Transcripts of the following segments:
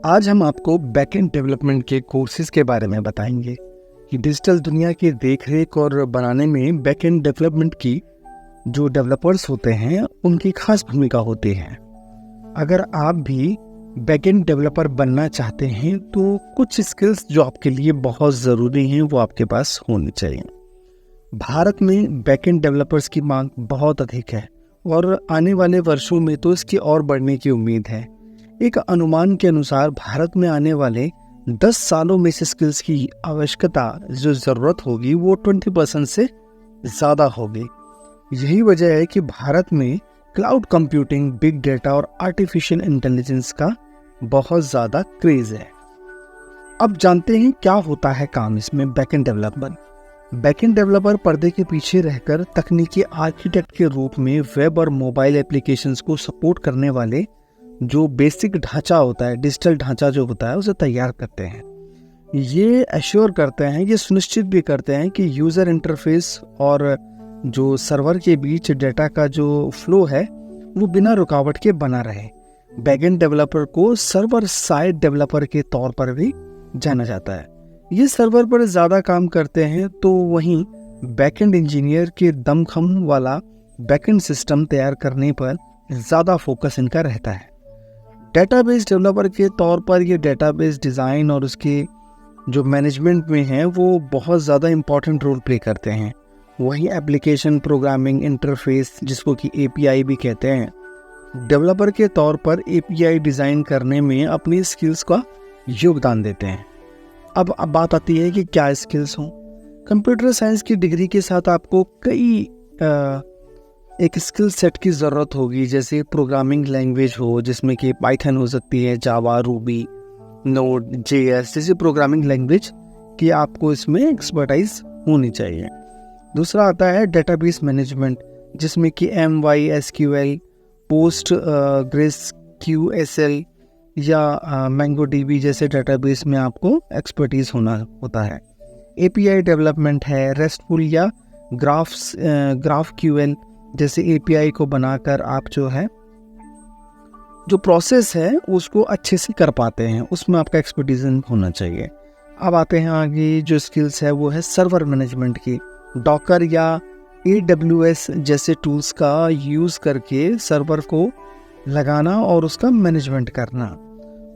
आज हम आपको बैकएंड डेवलपमेंट के कोर्सेज के बारे में बताएंगे कि डिजिटल दुनिया की देखरेख और बनाने में बैकएंड डेवलपमेंट की जो डेवलपर्स होते हैं उनकी खास भूमिका होती है। अगर आप भी बैकएंड डेवलपर बनना चाहते हैं तो कुछ स्किल्स जो आपके लिए बहुत ज़रूरी हैं वो आपके पास होनी चाहिए। भारत में बैकएंड डेवलपर्स की मांग बहुत अधिक है और आने वाले वर्षों में तो इसकी और बढ़ने की उम्मीद है। एक अनुमान के अनुसार भारत में आने वाले 10 सालों में इस स्किल्स की आवश्यकता जो ज़रूरत होगी वो 20% से ज़्यादा होगी। यही वजह है कि भारत में क्लाउड कंप्यूटिंग, बिग डेटा और आर्टिफिशियल इंटेलिजेंस का बहुत ज़्यादा क्रेज़ है। अब जानते हैं क्या होता है काम इसमें बैकएंड डेवलपर। बैकएंड डेवलपर पर्दे के पीछे रहकर तकनीकी आर्किटेक्ट के रूप में वेब और मोबाइल एप्लीकेशंस को सपोर्ट करने वाले जो बेसिक ढांचा होता है, डिजिटल ढांचा जो होता है उसे तैयार करते हैं। ये एश्योर करते हैं, ये सुनिश्चित भी करते हैं कि यूज़र इंटरफेस और जो सर्वर के बीच डेटा का जो फ्लो है वो बिना रुकावट के बना रहे। बैकएंड डेवलपर को सर्वर साइड डेवलपर के तौर पर भी जाना जाता है। ये सर्वर पर ज़्यादा काम करते हैं तो वहीं बैकएंड इंजीनियर के दमखम वाला बैकएंड सिस्टम तैयार करने पर ज़्यादा फोकस इनका रहता है। डेटाबेस डेवलपर के तौर पर ये डेटाबेस डिज़ाइन और उसके जो मैनेजमेंट में है वो बहुत ज़्यादा इम्पॉर्टेंट रोल प्ले करते हैं। वही एप्लीकेशन प्रोग्रामिंग इंटरफेस जिसको कि API भी कहते हैं, डेवलपर के तौर पर API डिज़ाइन करने में अपनी स्किल्स का योगदान देते हैं। अब बात आती है कि क्या स्किल्स हों। कंप्यूटर साइंस की डिग्री के साथ आपको कई एक स्किल सेट की ज़रूरत होगी, जैसे प्रोग्रामिंग लैंग्वेज हो जिसमें कि पाइथन हो सकती है, जावा, रूबी, नोड, JS जैसी प्रोग्रामिंग लैंग्वेज की आपको इसमें एक्सपर्टाइज होनी चाहिए। दूसरा आता है डेटाबेस मैनेजमेंट जिसमें कि MySQL, PostgreSQL या MongoDB जैसे डेटाबेस में आपको एक्सपर्टीज होना होता है। API डेवलपमेंट है, रेस्टफुल या GraphQL जैसे API को बनाकर आप जो प्रोसेस है उसको अच्छे से कर पाते हैं, उसमें आपका एक्सपर्टीज होना चाहिए। अब आते हैं आगे, जो स्किल्स है वो है सर्वर मैनेजमेंट की। डॉकर या AWS जैसे टूल्स का यूज़ करके सर्वर को लगाना और उसका मैनेजमेंट करना।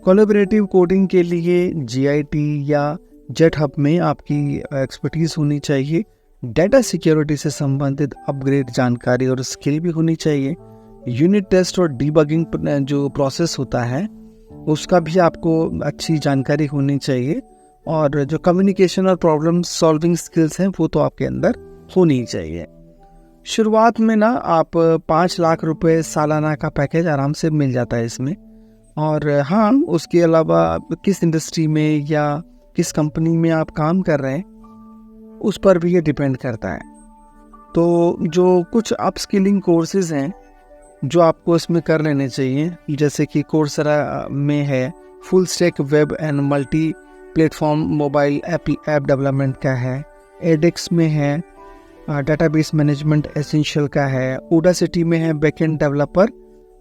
कोलैबोरेटिव कोडिंग के लिए GIT या GitHub में आपकी एक्सपर्टीज़ होनी चाहिए। डेटा सिक्योरिटी से संबंधित अपग्रेड जानकारी और स्किल भी होनी चाहिए। यूनिट टेस्ट और डीबगिंग जो प्रोसेस होता है उसका भी आपको अच्छी जानकारी होनी चाहिए। और जो कम्युनिकेशन और प्रॉब्लम सॉल्विंग स्किल्स हैं वो तो आपके अंदर होनी चाहिए। शुरुआत में ना आप 5 लाख रुपए सालाना का पैकेज आराम से मिल जाता है इसमें। और हाँ, उसके अलावा किस इंडस्ट्री में या किस कंपनी में आप काम कर रहे हैं उस पर भी ये डिपेंड करता है। तो जो कुछ अपस्किलिंग कोर्सेज हैं जो आपको इसमें कर लेने चाहिए, जैसे कि कोर्सेरा में है full stack web and multi platform mobile app development का है, edX में है डेटाबेस मैनेजमेंट एसेंशियल का है, Udacity में है बैकएंड डेवलपर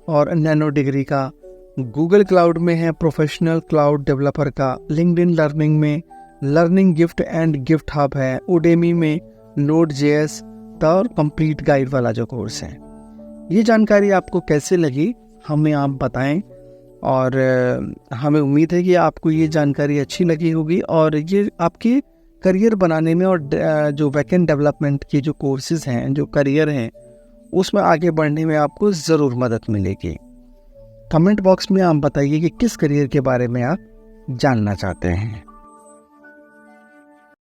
और नैनो डिग्री का, गूगल क्लाउड में है प्रोफेशनल क्लाउड डेवलपर का, लिंक्डइन लर्निंग में learning gift and gift hub है, Udemy में Node.js और कंप्लीट गाइड वाला जो कोर्स है। ये जानकारी आपको कैसे लगी हमें आप बताएं और हमें उम्मीद है कि आपको ये जानकारी अच्छी लगी होगी और ये आपके करियर बनाने में और जो बैकएंड डेवलपमेंट के जो कोर्सेज हैं, जो करियर हैं, उसमें आगे बढ़ने में आपको ज़रूर मदद मिलेगी। कमेंट बॉक्स में आप बताइए कि किस करियर के बारे में आप जानना चाहते हैं।